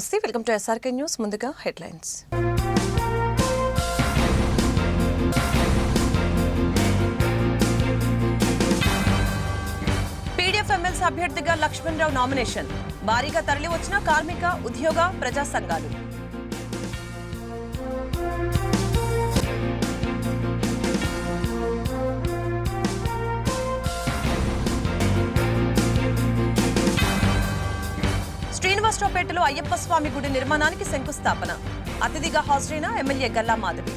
నమస్తే, welcome to SRK news. ముందుగా headlines. PDF MLC అభ్యర్థిగా లక్ష్మణరావు నామినేషన్. భారీగా తరలివచ్చిన కార్మిక, ఉద్యోగ, ప్రజా సంఘాలు. శ్రీనివాసరావుపేటలో అయ్యప్ప స్వామి గుడి నిర్మాణానికి శంకుస్థాపన. అతిథిగా హాజరైన ఎమ్మెల్యే గల్లా మాధవి.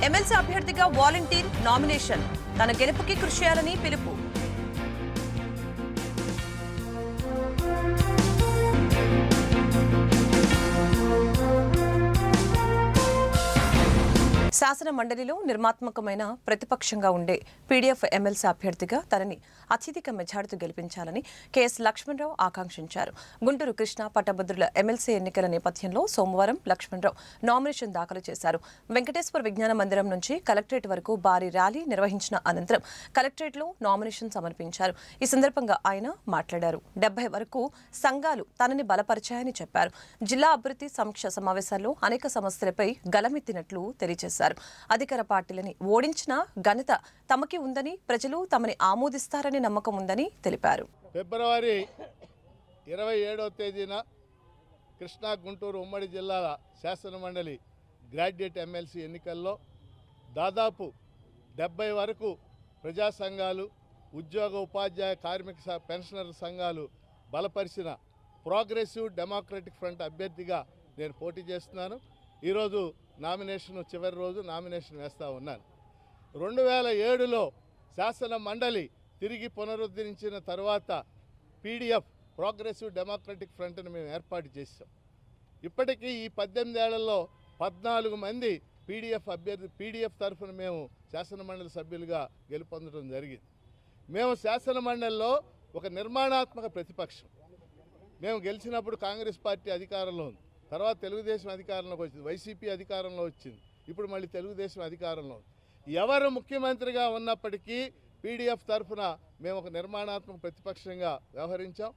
ఎమ్మెల్సీ అభ్యర్థిగా వాలంటీర్ నామినేషన్. తన గెలుపుకి కృషి చేయాలని పిలుపు. శాసన మండలిలో నిర్మాత్మకమైన ప్రతిపక్షంగా ఉండే పీడీఎఫ్ ఎమ్మెల్సీ అభ్యర్థిగా తనని అత్యధిక మెజార్టీతో గెలిపించాలని కెఎస్ లక్ష్మణరావు ఆకాంక్షించారు. గుంటూరు కృష్ణా పట్టభద్రుల ఎమ్మెల్సీ ఎన్నికల నేపథ్యంలో సోమవారం లక్ష్మణరావు నామినేషన్ దాఖలు చేశారు. వెంకటేశ్వర విజ్ఞాన మందిరం నుంచి కలెక్టరేట్ వరకు భారీ ర్యాలీ నిర్వహించిన అనంతరం కలెక్టరేట్లో నామినేషన్ సమర్పించారు. ఈ సందర్భంగా ఆయన మాట్లాడారు. 70 వరకు సంఘాలు తనని బలపరిచాయని చెప్పారు. జిల్లా అభివృద్ధి సమీక్ష సమావేశాల్లో అనేక సమస్యలపై గలమెత్తినట్లు తెలియజేశారు. అధికార పార్టీలని ఓడించిన ఘనత తమకి ఉందని, ప్రజలు తమని ఆమోదిస్తారని నమ్మకం ఉందని తెలిపారు. ఫిబ్రవరి 27వ తేదీన కృష్ణా, గుంటూరు ఉమ్మడి జిల్లాల శాసన మండలి గ్రాడ్యుయేట్ ఎమ్మెల్సీ ఎన్నికల్లో దాదాపు 70 వరకు ప్రజా సంఘాలు, ఉద్యోగ, ఉపాధ్యాయ, కార్మిక, పెన్షనర్ల సంఘాలు బలపరిచిన ప్రోగ్రెసివ్ డెమోక్రటిక్ ఫ్రంట్ అభ్యర్థిగా నేను పోటీ చేస్తున్నాను. ఈరోజు నామినేషన్ చివరి రోజు నామినేషన్ వేస్తూ ఉన్నాను. 2007లో శాసన మండలి తిరిగి పునరుద్ధరించిన తర్వాత పీడీఎఫ్ ప్రోగ్రెసివ్ డెమోక్రటిక్ ఫ్రంట్ని మేము ఏర్పాటు చేసాం. ఇప్పటికీ ఈ 18 ఏళ్లలో 14 మంది పీడీఎఫ్ తరఫున మేము శాసన మండలి సభ్యులుగా గెలుపొందడం జరిగింది. మేము శాసన మండలిలో ఒక నిర్మాణాత్మక ప్రతిపక్షం. మేము గెలిచినప్పుడు కాంగ్రెస్ పార్టీ అధికారంలో ఉంది, తర్వాత తెలుగుదేశం అధికారంలోకి వచ్చింది, వైసీపీ అధికారంలో వచ్చింది, ఇప్పుడు మళ్ళీ తెలుగుదేశం అధికారంలో ఉంది. ఎవరు ముఖ్యమంత్రిగా ఉన్నప్పటికీ పీడీఎఫ్ తరఫున మేము ఒక నిర్మాణాత్మక ప్రతిపక్షంగా వ్యవహరించాం.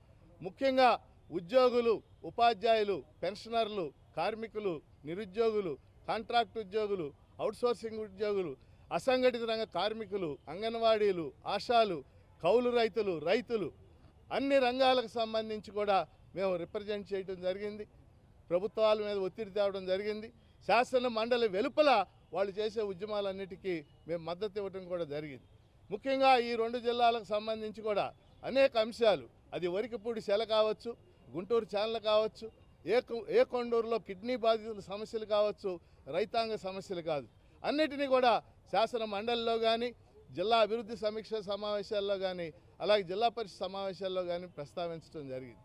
ముఖ్యంగా ఉద్యోగులు, ఉపాధ్యాయులు, పెన్షనర్లు, కార్మికులు, నిరుద్యోగులు, కాంట్రాక్ట్ ఉద్యోగులు, అవుట్సోర్సింగ్ ఉద్యోగులు, అసంఘటిత రంగ కార్మికులు, అంగన్వాడీలు, ఆశాలు, కౌలు రైతులు అన్ని రంగాలకు సంబంధించి కూడా మేము రిప్రజెంట్ చేయడం జరిగింది. ప్రభుత్వాల మీద ఒత్తిడి తేవడం జరిగింది. శాసన మండలి వెలుపల వాళ్ళు చేసే ఉద్యమాలన్నిటికీ మేము మద్దతు ఇవ్వడం కూడా జరిగింది. ముఖ్యంగా ఈ 2 జిల్లాలకు సంబంధించి కూడా అనేక అంశాలు, అది వరికపూడి సెల కావచ్చు, గుంటూరు ఛానల్ కావచ్చు, ఏ కొండూరులో కిడ్నీ బాధితుల సమస్యలు కావచ్చు, రైతాంగ సమస్యలు కాదు, అన్నిటినీ కూడా శాసన మండలిలో కానీ, జిల్లా అభివృద్ధి సమీక్ష సమావేశాల్లో కానీ, అలాగే జిల్లా పరిషత్ సమావేశాల్లో కానీ ప్రస్తావించడం జరిగింది.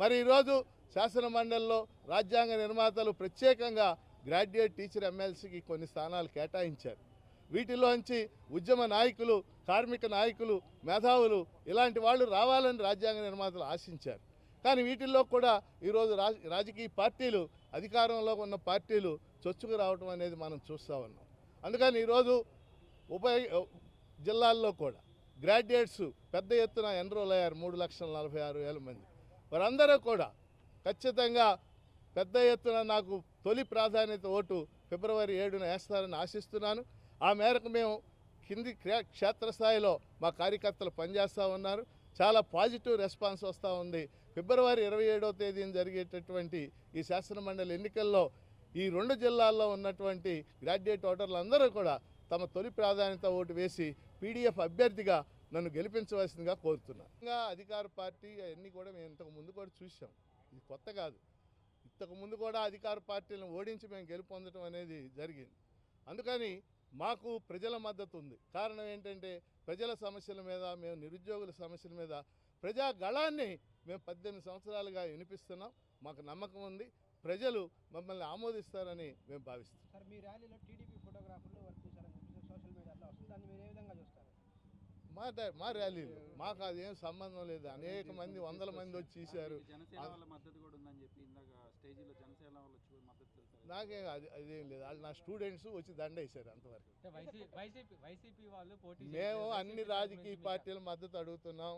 మరి ఈరోజు శాసన మండలిలో రాజ్యాంగ నిర్మాతలు ప్రత్యేకంగా గ్రాడ్యుయేట్ టీచర్ ఎమ్మెల్సీకి కొన్ని స్థానాలు కేటాయించారు. వీటిలోంచి ఉద్యమ నాయకులు, కార్మిక నాయకులు, మేధావులు ఇలాంటి వాళ్ళు రావాలని రాజ్యాంగ నిర్మాతలు ఆశించారు. కానీ వీటిల్లో కూడా ఈరోజు రాజకీయ పార్టీలు, అధికారంలో ఉన్న పార్టీలు చొచ్చుకు రావడం అనేది మనం చూస్తూ ఉన్నాం. అందుకని ఈరోజు ఉభయ జిల్లాల్లో కూడా గ్రాడ్యుయేట్స్ పెద్ద ఎత్తున ఎన్రోల్ అయ్యారు. 3,46,000 మంది. వారందరూ కూడా ఖచ్చితంగా పెద్ద ఎత్తున నాకు తొలి ప్రాధాన్యత ఓటు ఫిబ్రవరి 7న వేస్తారని ఆశిస్తున్నాను. ఆ మేరకు మేము కింది క్షేత్రస్థాయిలో మా కార్యకర్తలు పనిచేస్తూ ఉన్నారు. చాలా పాజిటివ్ రెస్పాన్స్ వస్తూ ఉంది. ఫిబ్రవరి 27వ తేదీన జరిగేటటువంటి ఈ శాసన మండలి ఎన్నికల్లో ఈ 2 జిల్లాల్లో ఉన్నటువంటి గ్రాడ్యుయేట్ ఓటర్లు అందరూ కూడా తమ తొలి ప్రాధాన్యత ఓటు వేసి పీడీఎఫ్ అభ్యర్థిగా నన్ను గెలిపించవలసిందిగా కోరుతున్నాను. ఇంకా అధికార పార్టీ అవన్నీ కూడా మేము ఇంతకు ముందు కూడా చూసాం, ఇది కొత్త కాదు. ఇంతకుముందు కూడా అధికార పార్టీలను ఓడించి మేము గెలుపొందడం అనేది జరిగింది. అందుకని మాకు ప్రజల మద్దతు ఉంది. కారణం ఏంటంటే ప్రజల సమస్యల మీద, మేము నిరుద్యోగుల సమస్యల మీద ప్రజా గళాన్ని మేము 18 సంవత్సరాలుగా వినిపిస్తున్నాం. మాకు నమ్మకం ఉంది, ప్రజలు మమ్మల్ని ఆమోదిస్తారని మేము భావిస్తున్నాం. మా ర్యాలీలు మాకు అదేం సంబంధం లేదు. అనేక మంది, వందల మంది వచ్చి చూశారు. నాకేం అదేం లేదు. వాళ్ళు నా స్టూడెంట్స్ వచ్చి దండ వేశారు అంతవరకు. మేము అన్ని రాజకీయ పార్టీల మద్దతు అడుగుతున్నాం.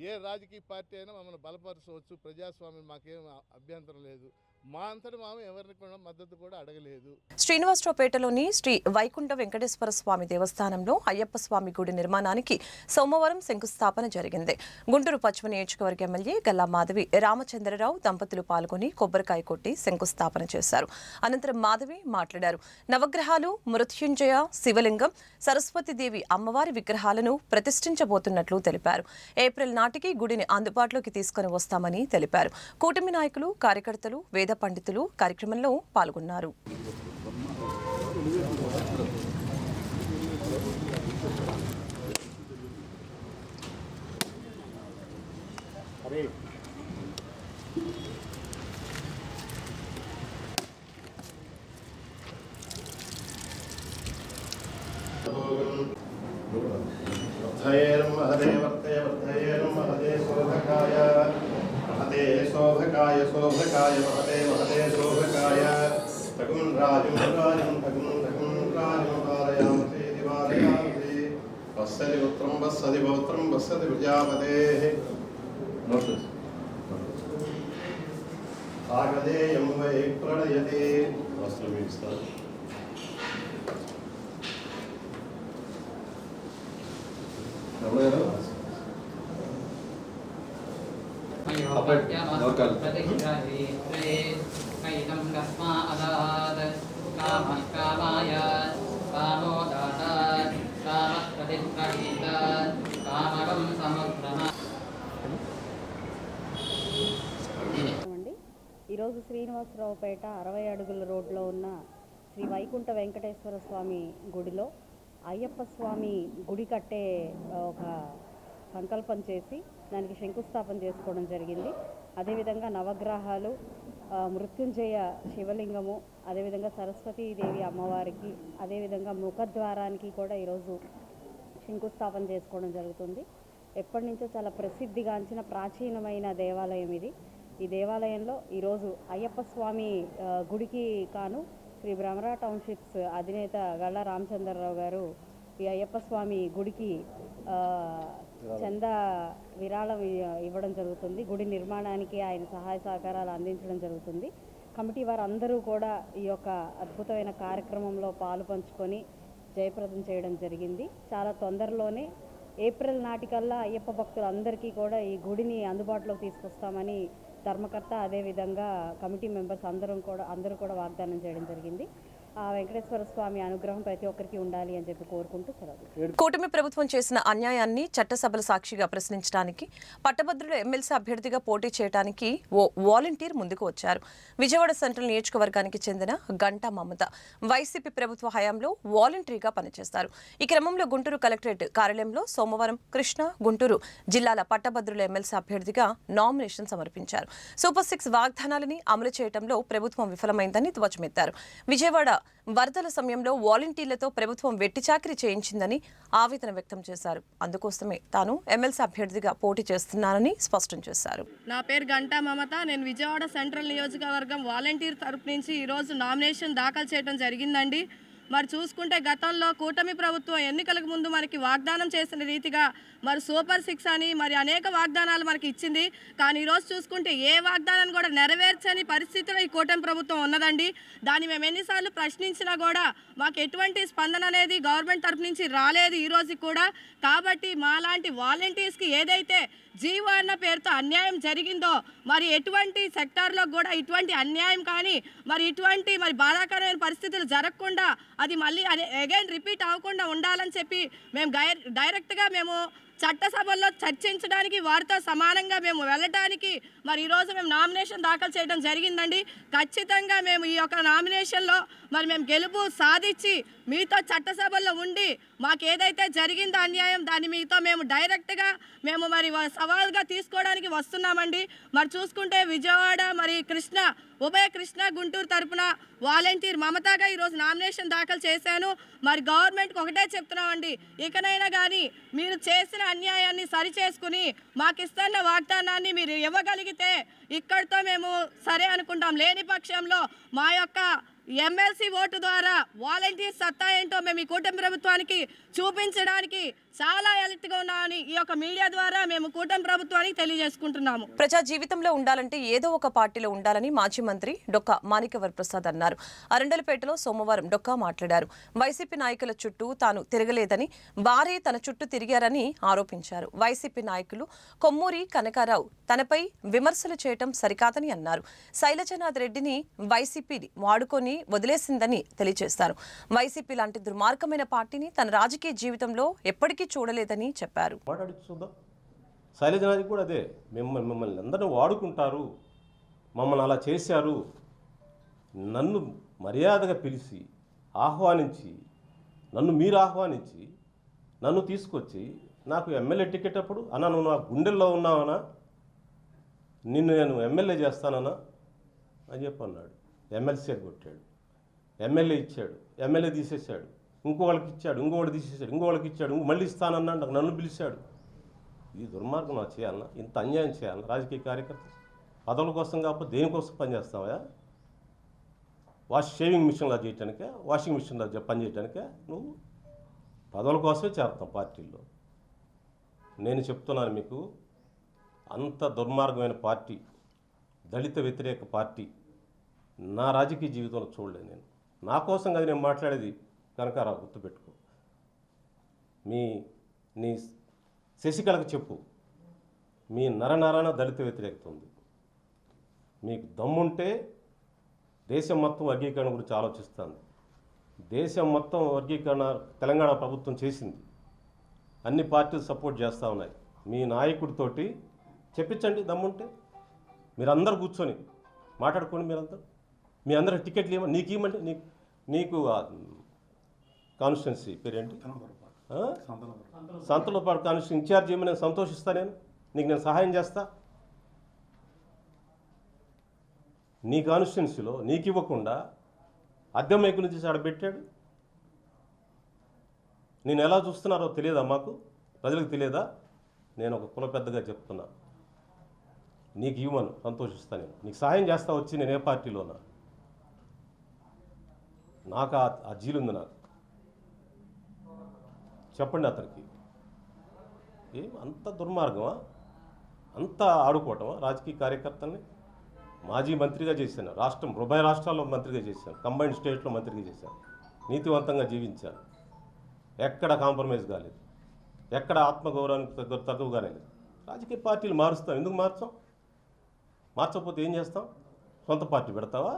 ఏ రాజకీయ పార్టీ అయినా మమ్మల్ని బలపరచవచ్చు. ప్రజాస్వామ్యం మాకేం అభ్యంతరం లేదు. మా అంతటి మేము ఎవరిని కూడా మద్దతు కూడా అడగలేదు. శ్రీనివాసరావుపేటలోని శ్రీ వైకుంఠ వెంకటేశ్వర స్వామి దేవస్థానంలో అయ్యప్ప స్వామి గుడి నిర్మాణానికి సోమవారం శంకుస్థాపన జరిగింది. గుంటూరు పశ్చిమ నియోజకవర్గ ఎమ్మెల్యే గల్లా మాధవి రామచంద్రరావు దంపతులు పాల్గొని కొబ్బరికాయ కొట్టి శంకుస్థాపన చేశారు. అనంతరం మాధవి మాట్లాడారు. నవగ్రహాలు, మృత్యుంజయ, శివలింగం, సరస్వతీదేవి అమ్మవారి విగ్రహాలను ప్రతిష్ఠించబోతున్నట్లు తెలిపారు. ఏప్రిల్ నాటికి గుడిని అందుబాటులోకి తీసుకుని వస్తామని తెలిపారు. కూటమి నాయకులు, కార్యకర్తలు, వేద పండితులు కార్యక్రమంలో పాల్గొన్నారు. శోభకాయ శోభకాయ మహదే మహదే శోభకాయ తగుం రాజం రాజం తగుం తగుం రాజం పారయామతే దివారయామతే వస్సది పుత్రం వస్సది పౌత్రం వస్సది ప్రజాపతేః ఆగదేయం వై ప్రళయతే వస్త్రం ఇస్తారు. ఈరోజు శ్రీనివాసరావుపేట 60 అడుగుల రోడ్లో ఉన్న శ్రీ వైకుంఠ వెంకటేశ్వర స్వామి గుడిలో అయ్యప్ప స్వామి గుడి కట్టే ఒక సంకల్పం చేసి దానికి శంకుస్థాపన చేసుకోవడం జరిగింది. అదేవిధంగా నవగ్రహాలు, మృత్యుంజయ శివలింగము, అదేవిధంగా సరస్వతీదేవి అమ్మవారికి, అదేవిధంగా ముఖద్వారానికి కూడా ఈరోజు శంకుస్థాపన చేసుకోవడం జరుగుతుంది. ఎప్పటి నుంచో చాలా ప్రసిద్ధిగాంచిన ప్రాచీనమైన దేవాలయం ఇది. ఈ దేవాలయంలో ఈరోజు అయ్యప్ప స్వామి గుడికి కాను శ్రీ భ్రమరా టౌన్షిప్స్ అధినేత గల్లా రామచంద్రరావు గారు ఈ అయ్యప్ప స్వామి గుడికి చందా విరాళం ఇవ్వడం జరుగుతుంది. గుడి నిర్మాణానికి ఆయన సహాయ సహకారాలు అందించడం జరుగుతుంది. కమిటీ వారు అందరూ కూడా ఈ యొక్క అద్భుతమైన కార్యక్రమంలో పాలు పంచుకొని జయప్రదం చేయడం జరిగింది. చాలా తొందరలోనే ఏప్రిల్ నాటికల్లా అయ్యప్ప భక్తులందరికీ కూడా ఈ గుడిని అందుబాటులోకి తీసుకొస్తామని ధర్మకర్త అదేవిధంగా కమిటీ మెంబర్స్ అందరూ కూడా వాగ్దానం చేయడం జరిగింది. ఆ వెంకటేశ్వర స్వామి అనుగ్రహం ప్రతి ఒక్కరికి ఉండాలి అని చెప్పి కోరుకుంటూ సెలవు. కూటమి ప్రభుత్వం చేసిన అన్యాయాన్ని చట్టసభల సాక్షిగా ప్రశ్నించడానికి పట్టభద్రుల ఎమ్మెల్సీ అభ్యర్థిగా పోటీ చేయడానికి ఓ వాలంటీర్ ముందుకు వచ్చారు. విజయవాడ సెంట్రల్ నియోజకవర్గానికి చెందిన గంటా మమత వైసీపీ ప్రభుత్వ హయాంలో వాలంటీర్గా పనిచేస్తారు. ఈ క్రమంలో గుంటూరు కలెక్టరేట్ కార్యాలయంలో సోమవారం కృష్ణా, గుంటూరు జిల్లాల పట్టభద్రుల ఎమ్మెల్సీ అభ్యర్థిగా నామినేషన్ సమర్పించారు. సూపర్ 6 వాగ్దానాలని అమలు చేయడంలో ప్రభుత్వం విఫలమైందని ధ్వజమెత్తారు. విజయవాడ వరదల సమయంలో వాలంటీర్లతో ప్రభుత్వం వెట్టి చాకిరీ చేయించిందని ఆవేదన వ్యక్తం చేశారు. అందుకోసమే తాను ఎమ్మెల్సీ అభ్యర్థిగా పోటీ చేస్తున్నానని స్పష్టం చేశారు. నా పేరు గంటా మమత. నేను విజయవాడ సెంట్రల్ నియోజకవర్గం వాలంటీర్ తరపు నుంచి ఈరోజు నామినేషన్ దాఖలు చేయడం జరిగిందండి. మరి చూసుకుంటే గతంలో కూటమి ప్రభుత్వం ఎన్నికలకు ముందు మనకి వాగ్దానం చేసిన రీతిగా మరి సూపర్ 6 అని మరి అనేక వాగ్దానాలు మనకి ఇచ్చింది. కానీ ఈరోజు చూసుకుంటే ఏ వాగ్దానాన్ని కూడా నెరవేర్చని పరిస్థితిలో ఈ కూటమి ప్రభుత్వం ఉన్నదండి. దాన్ని మేము ఎన్నిసార్లు ప్రశ్నించినా కూడా మాకు ఎటువంటి స్పందన అనేది గవర్నమెంట్ తరపు నుంచి రాలేదు ఈ రోజు కూడా. కాబట్టి మాలాంటి వాలంటీర్స్కి ఏదైతే జీవో అన్న పేరుతో అన్యాయం జరిగిందో మరి ఎటువంటి సెక్టార్లో కూడా ఇటువంటి అన్యాయం కానీ మరి ఇటువంటి మరి బాధాకరమైన పరిస్థితులు జరగకుండా అది మళ్ళీ అగైన్ రిపీట్ అవ్వకుండా ఉండాలని చెప్పి మేము డైరెక్ట్గా మేము చట్టసభల్లో చర్చించడానికి వారితో సమానంగా మేము వెళ్ళడానికి మరి ఈరోజు మేము నామినేషన్ దాఖలు చేయడం జరిగిందండి. ఖచ్చితంగా మేము ఈ యొక్క నామినేషన్లో మరి మేము గెలుపు సాధించి మీతో చట్టసభల్లో ఉండి మాకు ఏదైతే జరిగిందో అన్యాయం దాన్ని మీతో మేము డైరెక్ట్గా మేము మరి సవాల్గా తీసుకోవడానికి వస్తున్నామండి. మరి చూసుకుంటే విజయవాడ మరి ఉభయ కృష్ణ గుంటూరు తరపున వాలంటీర్ మమతాగా ఈరోజు నామినేషన్ దాఖలు చేశాను. మరి గవర్నమెంట్కి ఒకటే చెప్తున్నామండి, ఇకనైనా కానీ మీరు చేసిన అన్యాయాన్ని సరిచేసుకుని మాకు ఇస్తున్న వాగ్దానాన్ని మీరు ఇవ్వగలిగితే ఇక్కడితో మేము సరే అనుకుంటాం. లేని పక్షంలో మా యొక్క ఎమ్మెల్సీ ఓటు ద్వారా వాలంటీర్ సత్తా ఏంటో మేము ఈ కూటమి ప్రభుత్వానికి చూపించడానికి చాలా ఎలర్ట్గా ఉన్నామని ఈ యొక్క మీడియా ద్వారా మేము కూటమి ప్రభుత్వానికి తెలియజేసుకుంటున్నాము. ప్రజా జీవితంలో ఉండాలంటే ఏదో ఒక పార్టీలో ఉండాలని మాజీ మంత్రి డొక్కా మాణిక్యవర ప్రసాద్ అన్నారు. అరండలపేటలో సోమవారం డొక్కా మాట్లాడారు. వైసీపీ నాయకుల చుట్టూ తాను తిరగలేదని, వారే తన చుట్టూ తిరిగారని ఆరోపించారు. వైసీపీ నాయకులు కొమ్మూరి కనకారావు తనపై విమర్శలు చేయటం సరికాదని అన్నారు. శైలజనాథ్ రెడ్డిని వైసీపీ వాడుకొని వదిలేసిందని తెలియజేశారు. వైసీపీ లాంటి దుర్మార్గమైన పార్టీని తన రాజకీయ జీవితంలో ఎప్పటికీ చూడలేదని చెప్పారు. చూద్దాం, శైలజనాథ్ కూడా అదే, మిమ్మల్ని అందరినీ వాడుకుంటారు, మమ్మల్ని అలా చేశారు, నన్ను మర్యాదగా పిలిచి ఆహ్వానించి మీరు ఆహ్వానించి నన్ను తీసుకొచ్చి నాకు ఎమ్మెల్యే టికెట్ అప్పుడు అన్నా నువ్వు నా గుండెల్లో ఉన్నావనా, నిన్ను నేను ఎమ్మెల్యే చేస్తానన్నా అని చెప్పి అన్నాడు. ఎమ్మెల్సీ కొట్టాడు, ఎమ్మెల్యే ఇచ్చాడు, ఎమ్మెల్యే తీసేశాడు, ఇంకోళ్ళకి ఇచ్చాడు, ఇంకోటి తీసేశాడు, ఇంకోళ్ళకి ఇచ్చాడు, మళ్ళీ ఇస్తానన్నాడు, నన్ను పిలిచాడు. ఇది దుర్మార్గం నాకు చేయాలన్నా, ఇంత అన్యాయం చేయాలన్నా? రాజకీయ కార్యకర్త పదవుల కోసం కాకపోతే దేనికోసం పనిచేస్తావా? షేవింగ్ మిషన్లా చేయటానికే, వాషింగ్ మిషన్లా పనిచేయటానికే నువ్వు పదవుల కోసమే చేరతాం పార్టీల్లో. నేను చెప్తున్నాను మీకు, అంత దుర్మార్గమైన పార్టీ, దళిత వ్యతిరేక పార్టీ నా రాజకీయ జీవితంలో చూడలేదు. నేను నా కోసం కదా నేను మాట్లాడేది. కనకారావు గుర్తుపెట్టుకో, నీ శశికళకు చెప్పు, మీ నరనరాన దళిత వ్యతిరేకత ఉంది. మీకు దమ్ముంటే దేశం మొత్తం వర్గీకరణ గురించి ఆలోచిస్తుంది. దేశం మొత్తం వర్గీకరణ తెలంగాణ ప్రభుత్వం చేసింది, అన్ని పార్టీలు సపోర్ట్ చేస్తూ ఉన్నాయి. మీ నాయకుడితోటి చెప్పించండి దమ్ముంటే. మీరందరూ కూర్చొని మాట్లాడుకోండి. మీ అందరికి టికెట్లు ఇవ్వండి, నీకు ఇవ్వమంటే నీకు కాన్స్టిట్యున్సీ పేరేంటి, సంతలపాడు కాన్స్టిట్యూన్సీ ఇన్ఛార్జ్ ఇవ్వమని నేను సంతోషిస్తా. నేను సహాయం చేస్తా. నీ కాన్స్టిట్యున్సీలో నీకు ఇవ్వకుండా అద్దె మైకు నుంచి ఆడబెట్టాడు. నేను ఎలా చూస్తున్నారో తెలియదా? మాకు ప్రజలకు తెలియదా? నేను ఒక కుల పెద్దగా చెప్తున్నా, నీకు ఇవ్వను, సంతోషిస్తా. నీకు సహాయం చేస్తా. వచ్చి నేను ఏ పార్టీలోనా, నాకు ఆ జీలుంది. నాకు చెప్పండి అతనికి. అంత దుర్మార్గమా, అంత ఆడుకోవటమా రాజకీయ కార్యకర్తల్ని? మాజీ మంత్రిగా చేశాను, ఉభయ రాష్ట్రాల్లో మంత్రిగా చేశాను, కంబైన్డ్ స్టేట్లో మంత్రిగా చేశాను, నీతివంతంగా జీవించాను, ఎక్కడ కాంప్రమైజ్ కాలేదు, ఎక్కడ ఆత్మగౌరవానికి తక్కువగానే లేదు. రాజకీయ పార్టీలు మారుస్తాం, ఎందుకు మార్చకపోతే ఏం చేస్తాం? సొంత పార్టీ పెడతావా,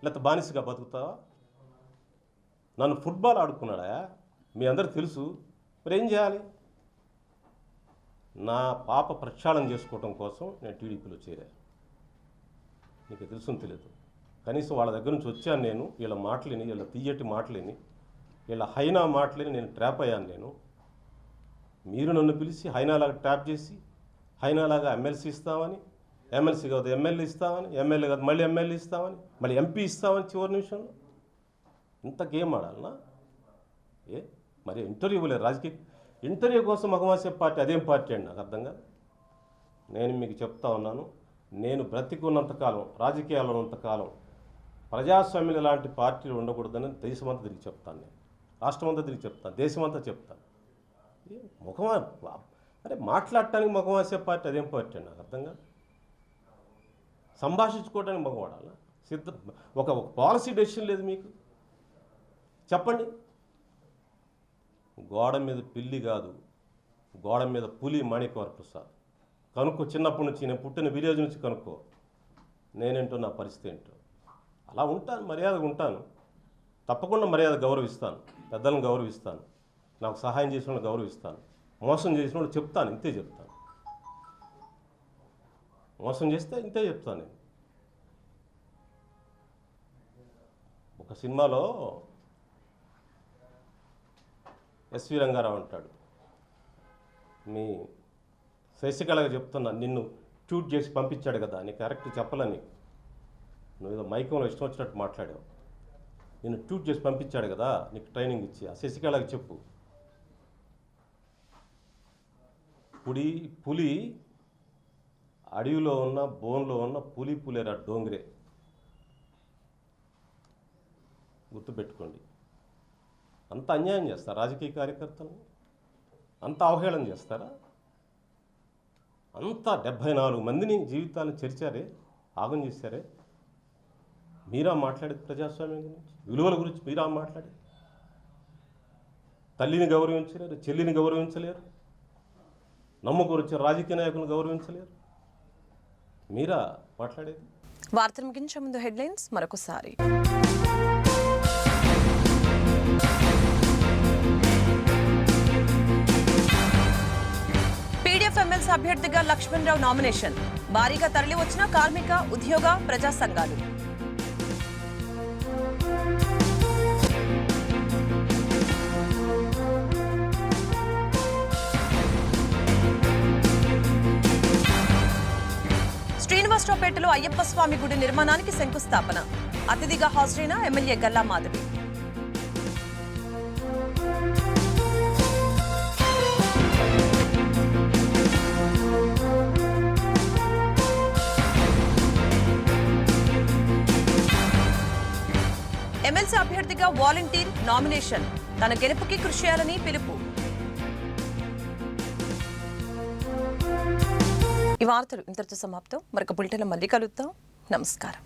లేకపోతే బానిసగా బతుకుతావా? నన్ను ఫుట్బాల్ ఆడుకున్నాడా మీ అందరికి తెలుసు. మరి ఏం చేయాలి? నా పాప ప్రక్షాళన చేసుకోవడం కోసం నేను టీడీపీలో చేరాను. నీకు తెలుసుని తెలియదు. కనీసం వాళ్ళ దగ్గర నుంచి వచ్చాను నేను. వీళ్ళ మాటలేని, వీళ్ళ తీయటి మాటలేని, వీళ్ళ హైనా మాటలేని నేను ట్రాప్ అయ్యాను. మీరు నన్ను పిలిచి హైనాలాగా ట్రాప్ చేసి, హైనాలాగా ఎమ్మెల్సీ ఇస్తామని, ఎమ్మెల్సీ కాదు ఎమ్మెల్యే ఇస్తామని, ఎమ్మెల్యే కాదు మళ్ళీ ఎమ్మెల్యే ఇస్తామని, మళ్ళీ ఎంపీ ఇస్తామని చివరి నిమిషంలో. ఇంత గేమ్ ఆడాలనా? మరి ఇంటర్వ్యూ ఇవ్వలేదు. రాజకీయ ఇంటర్వ్యూ కోసం మగవాసే పార్టీ అదేం పార్టీ అండి? నాకు అర్థం కాదు. నేను మీకు చెప్తా ఉన్నాను, నేను బ్రతికున్నంతకాలం, రాజకీయాల్లో ఉన్నంతకాలం ప్రజాస్వామ్యం లాంటి పార్టీలు ఉండకూడదని దేశమంతా తిరిగి చెప్తాను. నేను రాష్ట్రమంతా తిరిగి చెప్తాను, దేశమంతా చెప్తాను. అరే మాట్లాడటానికి మగవాసే పార్టీ అదేం పార్టీ అండి? నాకు అర్థం కాదు. సంభాషించుకోవడానికి మగవాడాలా? ఒక పాలసీ డెసిషన్ లేదు మీకు? చెప్పండి. గోడ మీద పిల్లి కాదు, గోడ మీద పులి మాణిక్యవర ప్రసాద్. కనుక్కో, చిన్నప్పటి నుంచి నేను పుట్టిన విలేజ్ నుంచి కనుక్కో నేనేంటో, నా పరిస్థితి ఏంటో. అలా ఉంటాను, మర్యాదగా ఉంటాను. తప్పకుండా మర్యాద గౌరవిస్తాను, పెద్దలను గౌరవిస్తాను, నాకు సహాయం చేసిన వాళ్ళని గౌరవిస్తాను. మోసం చేసిన వాళ్ళు చెప్తాను, ఇంతే చెప్తాను. మోసం చేస్తే ఇంతే చెప్తాను నేను. ఒక సినిమాలో ఎస్వి రంగారావు అంటాడు, మీ శశికళగా చెప్తున్నా, నిన్ను ట్యూట్ చేసి పంపించాడు కదా, నీకు కరెక్ట్ చెప్పలని, నువ్వు ఏదో మైకంలో ఇష్టం వచ్చినట్టు మాట్లాడావు. నిన్ను ట్యూట్ చేసి పంపించాడు కదా, నీకు ట్రైనింగ్ ఇచ్చి, ఆ శశికళకి చెప్పు. పులి అడవిలో ఉన్న బోన్లో ఉన్న పులేరా డోంగ్రే, గుర్తుపెట్టుకోండి. అంత అన్యాయం చేస్తారా రాజకీయ కార్యకర్తలు? అంత అవహేళన చేస్తారా? అంతా 74 మందిని జీవితాలను చెరిచారే, ఆగం చేశారే. మీరా మాట్లాడేది ప్రజాస్వామ్యం గురించి, విలువల గురించి మీరా మాట్లాడేది? తల్లిని గౌరవించలేరు, చెల్లిని గౌరవించలేరు, నమ్మకం వచ్చిన రాజకీయ నాయకులను గౌరవించలేరు. మీరా మాట్లాడేది? వార్తలు ముగించే ముందు హెడ్లైన్స్ మరొకసారి. పీడీఎఫ్ ఎమ్మెల్సీ అభ్యర్థిగా లక్ష్మణరావు నామినేషన్, భారీగా తరలి వచ్చిన కార్మిక, ఉద్యోగ, ప్రజా సంఘాలు. శ్రీనివాసరావుపేటలో అయ్యప్ప స్వామి గుడి నిర్మాణానికి శంకుస్థాపన, అతిథిగా హాజరైన ఎమ్మెల్యే గల్లా మాధవి. ఎమ్మెల్సీ అభ్యర్థిగా వాలంటీర్ నామినేషన్, తన గెలుపుకి కృషి చేయాలని పిలుపు. ఈ వార్తలు ఇంతటితో సమాప్తం. మరొక బులెటిన్లో మళ్ళీ కలుద్దాం. నమస్కారం.